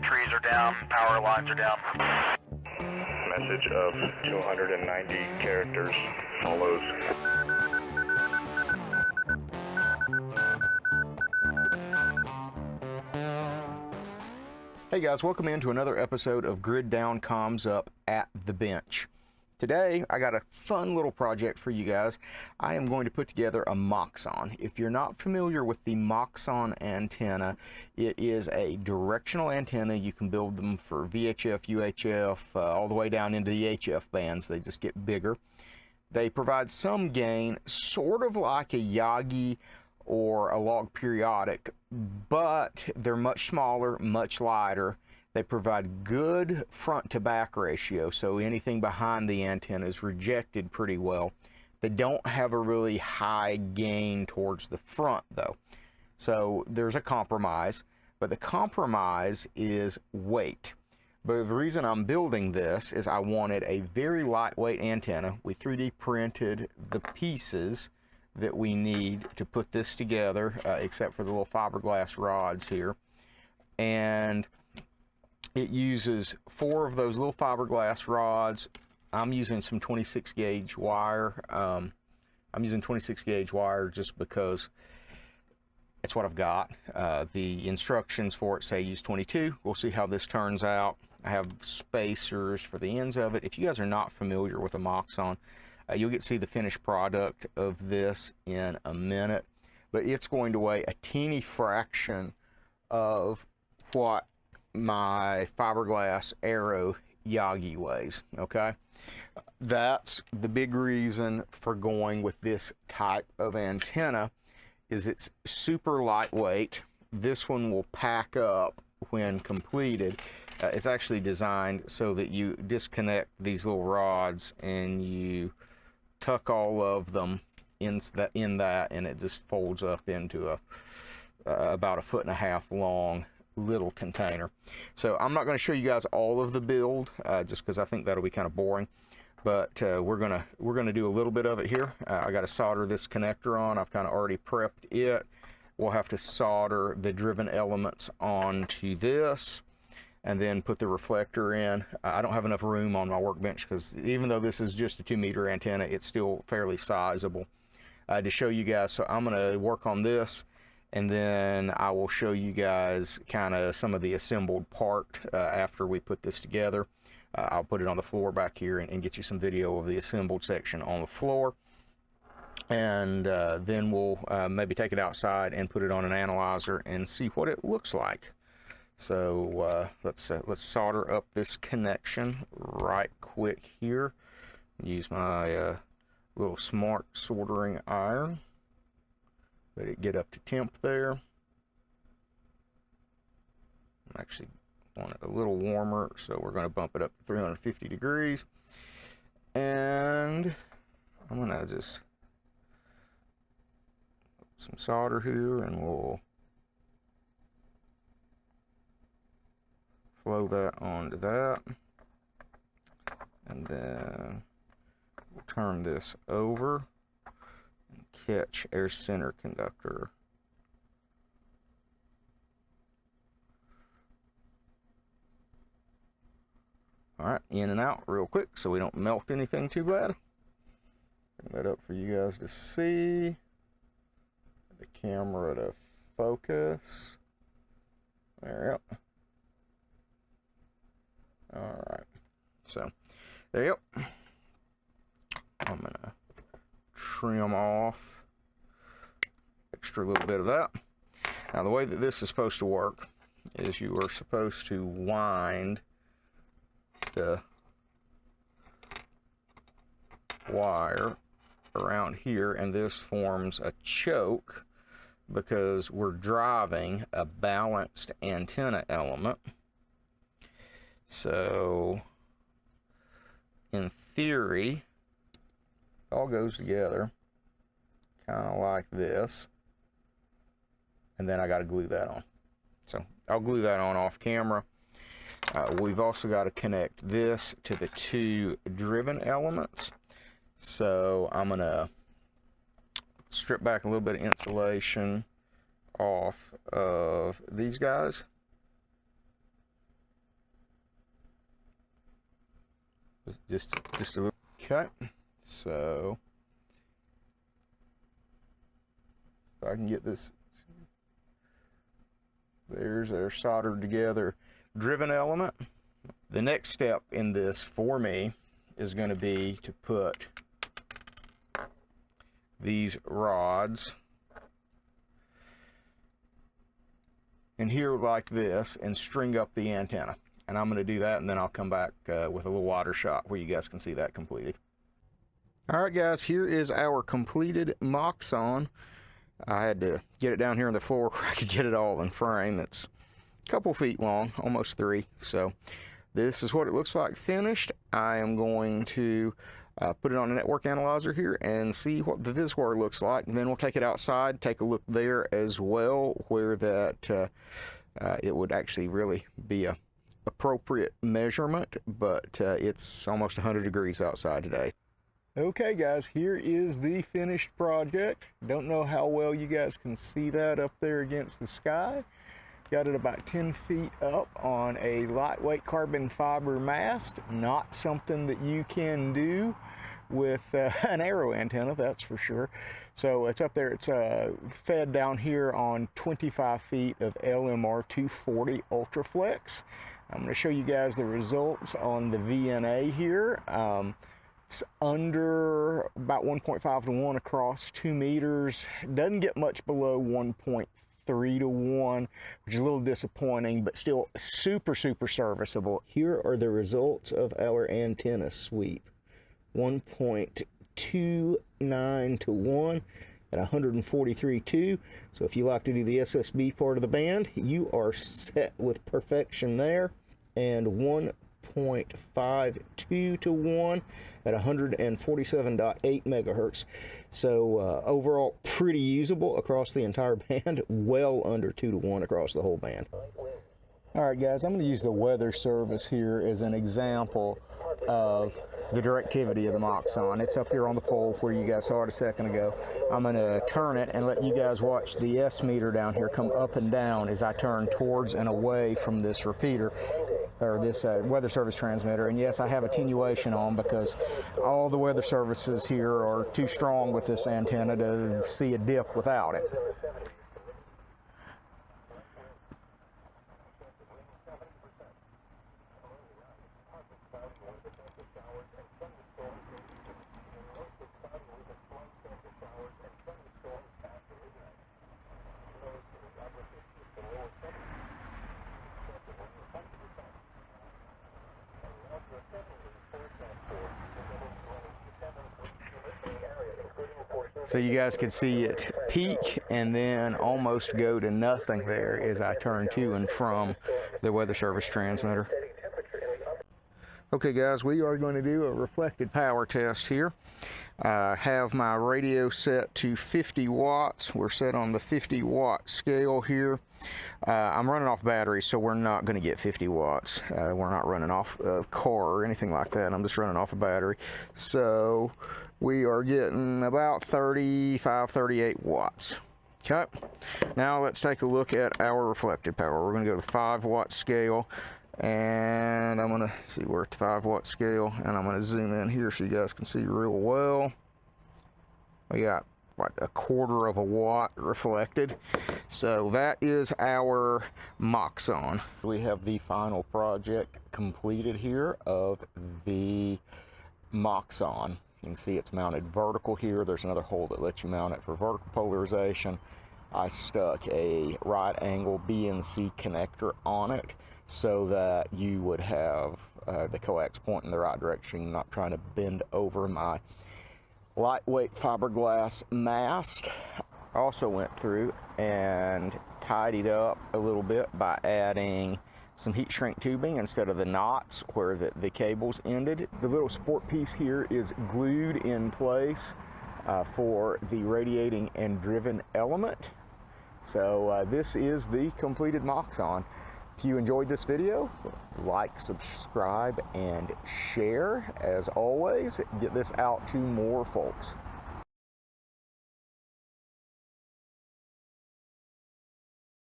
trees are down, power lines are down. Message of 290 characters follows. Hey guys, welcome into another episode of Grid Down Comms Up at the Bench. Today, I got a fun little project for you guys. I am going to put together a Moxon. If you're not familiar with the Moxon antenna, it is a directional antenna. You can build them for VHF, UHF, all the way down into the HF bands. They just get bigger. They provide some gain, sort of like a Yagi or a log periodic, but they're much smaller, much lighter. They provide good front to back ratio, so anything behind the antenna is rejected pretty well. They don't have a really high gain towards the front though. So there's a compromise, but the compromise is weight. But the reason I'm building this is I wanted a very lightweight antenna. We 3D printed the pieces that we need to put this together, except for the little fiberglass rods here. And it uses 4 of those little fiberglass rods. I'm using some 26 gauge wire. I'm using 26 gauge wire just because it's what I've got. The instructions for it say use 22. We'll see how this turns out. I have spacers for the ends of it. If you guys are not familiar with a Moxon, you'll get to see the finished product of this in a minute, but it's going to weigh a teeny fraction of what my fiberglass Arrow Yagi weighs, okay? That's the big reason for going with this type of antenna, is it's super lightweight. This one will pack up when completed. It's actually designed so that you disconnect these little rods and you tuck all of them in that, and it just folds up into about 1.5 foot long little container. So I'm not going to show you guys all of the build, just because I think that'll be kind of boring. But we're gonna do a little bit of it here. I got to solder this connector on. I've kind of already prepped it. We'll have to solder the driven elements onto this, and then put the reflector in. I don't have enough room on my workbench because even though this is just a 2-meter antenna, it's still fairly sizable to show you guys. So I'm going to work on this, and then I will show you guys kind of some of the assembled part after we put this together. I'll put it on the floor back here and get you some video of the assembled section on the floor. And then we'll maybe take it outside and put it on an analyzer and see what it looks like. So let's solder up this connection right quick here. Use my little smart soldering iron. Let it get up to temp there. I actually want it a little warmer, so we're going to bump it up to 350 degrees. And I'm going to just put some solder here, and we'll flow that onto that, and then we'll turn this over and catch our center conductor. Alright, in and out real quick so we don't melt anything too bad. Bring that up for you guys to see. The camera to focus. There you go. Alright, so there you go. I'm gonna trim off extra little bit of that. Now the way that this is supposed to work is you are supposed to wind the wire around here, and this forms a choke because we're driving a balanced antenna element. So in theory, it all goes together kind of like this, and then I got to glue that on. So I'll glue that on off camera. We've also got to connect this to the 2 driven elements. So I'm going to strip back a little bit of insulation off of these guys. Just a little. Okay, so if I can get this, there's our soldered together driven element. The next step in this for me is going to be to put these rods in here like this and string up the antenna. And I'm going to do that, and then I'll come back with a little wider shot where you guys can see that completed. All right, guys, here is our completed Moxon. I had to get it down here on the floor where I could get it all in frame. It's a couple feet long, almost 3. So this is what it looks like finished. I am going to put it on a network analyzer here and see what the VisWire looks like. And then we'll take it outside, take a look there as well, where that it would actually really be a appropriate measurement, but it's almost 100 degrees outside today. Okay, guys, here is the finished project. Don't know how well you guys can see that up there against the sky. Got it about 10 feet up on a lightweight carbon fiber mast. Not something that you can do with an Arrow antenna, that's for sure. So it's up there. It's fed down here on 25 feet of LMR 240 Ultraflex. I'm going to show you guys the results on the VNA here. It's under about 1.5 to 1 across 2 meters. Doesn't get much below 1.3 to 1, which is a little disappointing, but still super serviceable. Here are the results of our antenna sweep. 1.29 to 1 at 143.2. So if you like to do the SSB part of the band, you are set with perfection there. And 1.52 to 1 at 147.8 megahertz. So overall, pretty usable across the entire band, well under 2 to 1 across the whole band. All right, guys, I'm going to use the weather service here as an example of the directivity of the Moxon. It's up here on the pole where you guys saw it a second ago. I'm going to turn it and let you guys watch the S meter down here come up and down as I turn towards and away from this repeater, or this weather service transmitter. And yes, I have attenuation on because all the weather services here are too strong with this antenna to see a dip without it. So you guys can see it peak and then almost go to nothing there as I turn to and from the weather service transmitter. Okay, guys, we are going to do a reflected power test here. I have my radio set to 50 watts. We're set on the 50 watt scale here. I'm running off batteries, so we're not going to get 50 watts. We're not running off a car or anything like that. I'm just running off a battery. So we are getting about 35, 38 watts. Okay, now let's take a look at our reflected power. We're going to go to the 5 watt scale, and I'm going to see, we're at the 5 watt scale, and I'm going to zoom in here so you guys can see real well. We got like 1/4 of a watt reflected. So that is our Moxon. We have the final project completed here of the Moxon. You can see it's mounted vertical here. There's another hole that lets you mount it for vertical polarization. I stuck a right angle BNC connector on it so that you would have the coax point in the right direction, not trying to bend over my lightweight fiberglass mast. Also went through and tidied up a little bit by adding some heat shrink tubing instead of the knots where the cables ended. The little support piece here is glued in place for the radiating and driven element. So this is the completed Moxon. If you enjoyed this video, like, subscribe, and share. As always, get this out to more folks.